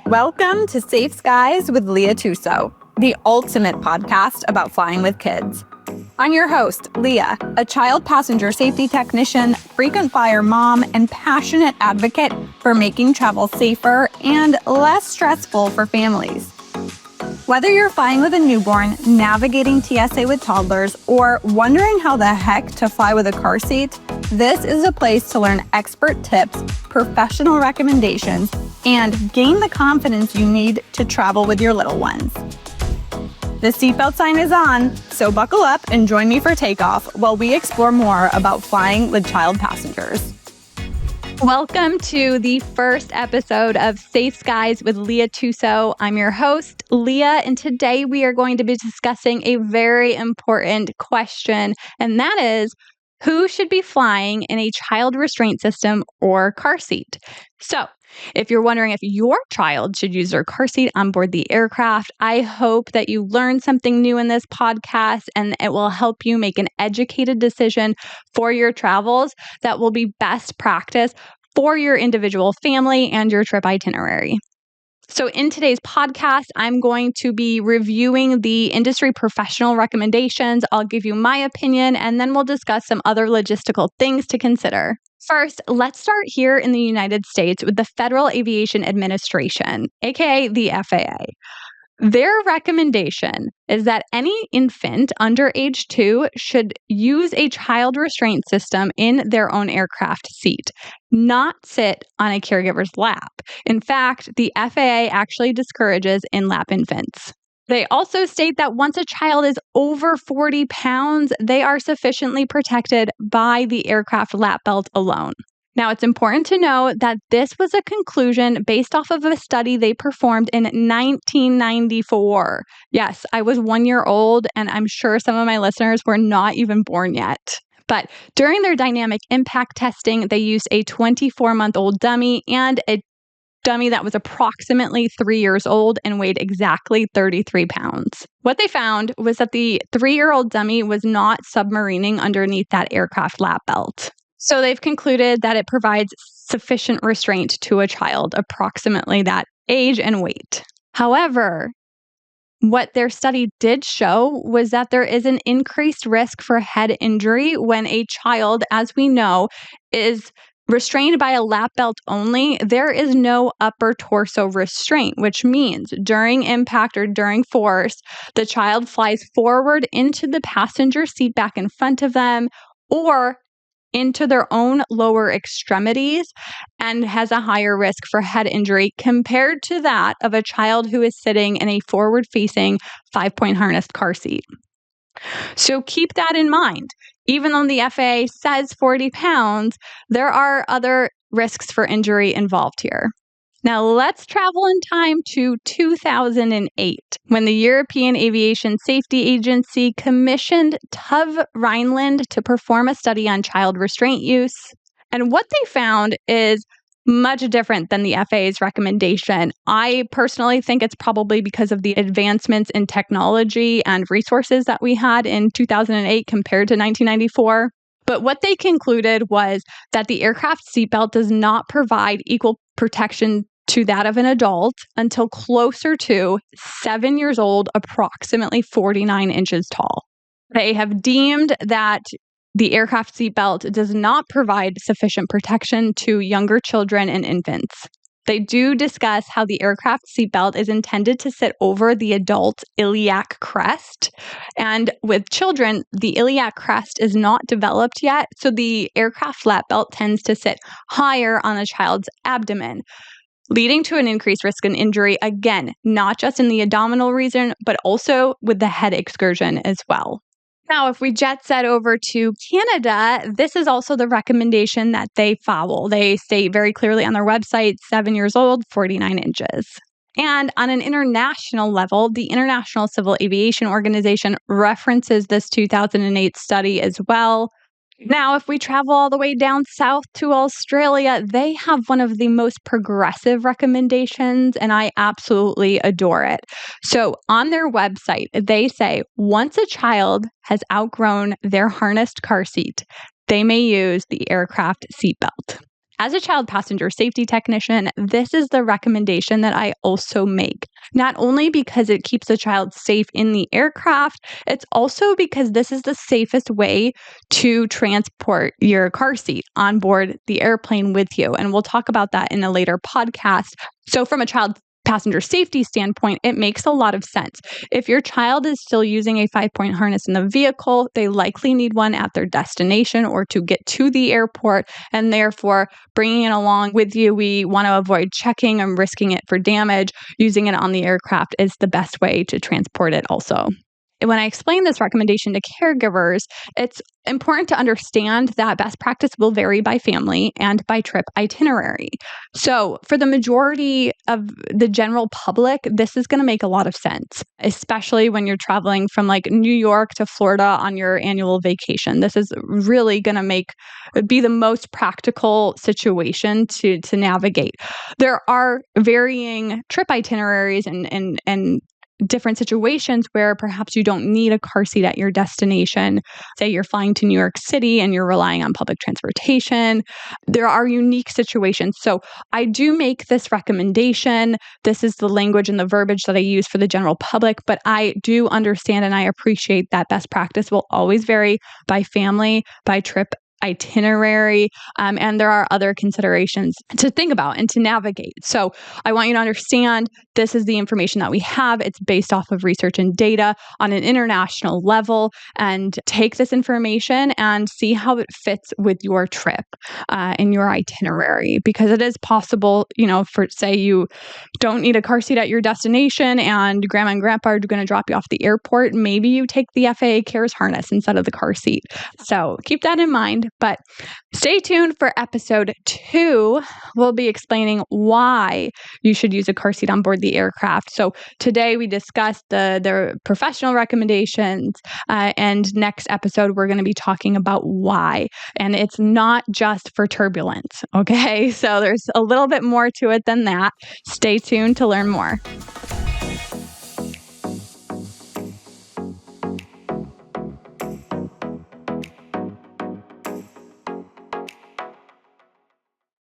Welcome to Safe Skies with Leah Tuso, the ultimate podcast about flying with kids. I'm your host, Leah, a child passenger safety technician, frequent flyer mom, and passionate advocate for making travel safer and less stressful for families. Whether you're flying with a newborn, navigating TSA with toddlers, or wondering how the heck to fly with a car seat, this is a place to learn expert tips, professional recommendations, and gain the confidence you need to travel with your little ones. The seatbelt sign is on, so buckle up and join me for takeoff while we explore more about flying with child passengers. Welcome to the first episode of Safe Skies with Leah Tuso. I'm your host, Leah, and today we are going to be discussing a very important question, and that is, who should be flying in a child restraint system or car seat? So, if you're wondering if your child should use their car seat on board the aircraft, I hope that you learned something new in this podcast and it will help you make an educated decision for your travels that will be best practice for your individual family and your trip itinerary. So in today's podcast, I'm going to be reviewing the industry professional recommendations. I'll give you my opinion, and then we'll discuss some other logistical things to consider. First, let's start here in the United States with the Federal Aviation Administration, aka the FAA. Their recommendation is that any infant under age 2 should use a child restraint system in their own aircraft seat, not sit on a caregiver's lap. In fact, the FAA actually discourages in-lap infants. They also state that once a child is over 40 pounds, they are sufficiently protected by the aircraft lap belt alone. Now, it's important to know that this was a conclusion based off of a study they performed in 1994. Yes, I was 1 year old, and I'm sure some of my listeners were not even born yet. But during their dynamic impact testing, they used a 24-month-old dummy and a dummy that was approximately 3 years old and weighed exactly 33 pounds. What they found was that the 3-year-old dummy was not submarining underneath that aircraft lap belt. So they've concluded that it provides sufficient restraint to a child approximately that age and weight. However, what their study did show was that there is an increased risk for head injury when a child, as we know, is restrained by a lap belt only. There is no upper torso restraint, which means during impact or during force, the child flies forward into the passenger seat back in front of them or into their own lower extremities and has a higher risk for head injury compared to that of a child who is sitting in a forward-facing 5-point harnessed car seat. So keep that in mind. Even though the FAA says 40 pounds, there are other risks for injury involved here. Now let's travel in time to 2008, when the European Aviation Safety Agency commissioned TÜV Rheinland to perform a study on child restraint use. And what they found is much different than the FAA's recommendation. I personally think it's probably because of the advancements in technology and resources that we had in 2008 compared to 1994. But what they concluded was that the aircraft seatbelt does not provide equal protection to that of an adult until closer to 7 years old, approximately 49 inches tall. They have deemed that the aircraft seatbelt does not provide sufficient protection to younger children and infants. They do discuss how the aircraft seatbelt is intended to sit over the adult iliac crest. And with children, the iliac crest is not developed yet, so the aircraft lap belt tends to sit higher on the child's abdomen, leading to an increased risk of injury, again, not just in the abdominal region, but also with the head excursion as well. Now, if we jet set over to Canada, this is also the recommendation that they follow. They state very clearly on their website, 7 years old, 49 inches. And on an international level, the International Civil Aviation Organization references this 2008 study as well. Now, if we travel all the way down south to Australia, they have one of the most progressive recommendations, and I absolutely adore it. So on their website, they say once a child has outgrown their harnessed car seat, they may use the aircraft seatbelt. As a child passenger safety technician, this is the recommendation that I also make. Not only because it keeps the child safe in the aircraft, it's also because this is the safest way to transport your car seat on board the airplane with you. And we'll talk about that in a later podcast. So from a child passenger safety standpoint, it makes a lot of sense. If your child is still using a 5-point harness in the vehicle, they likely need one at their destination or to get to the airport, and therefore bringing it along with you. We want to avoid checking and risking it for damage. Using it on the aircraft is the best way to transport it also. When I explain this recommendation to caregivers, it's important to understand that best practice will vary by family and by trip itinerary. So for the majority of the general public, this is going to make a lot of sense, especially when you're traveling from like New York to Florida on your annual vacation. This is really going to be the most practical situation to navigate. There are varying trip itineraries and different situations where perhaps you don't need a car seat at your destination. Say you're flying to New York City and you're relying on public transportation. There are unique situations. So I do make this recommendation. This is the language and the verbiage that I use for the general public, but I do understand and I appreciate that best practice will always vary by family, by trip itinerary, and there are other considerations to think about and to navigate. So I want you to understand this is the information that we have. It's based off of research and data on an international level, and take this information and see how it fits with your trip and your itinerary, because it is possible, for say you don't need a car seat at your destination and grandma and grandpa are going to drop you off at the airport. Maybe you take the FAA Cares harness instead of the car seat. So keep that in mind. But stay tuned for episode 2. We'll be explaining why you should use a car seat on board the aircraft. So today we discussed the professional recommendations, and next episode we're going to be talking about why. And it's not just for turbulence, okay? So there's a little bit more to it than that. Stay tuned to learn more.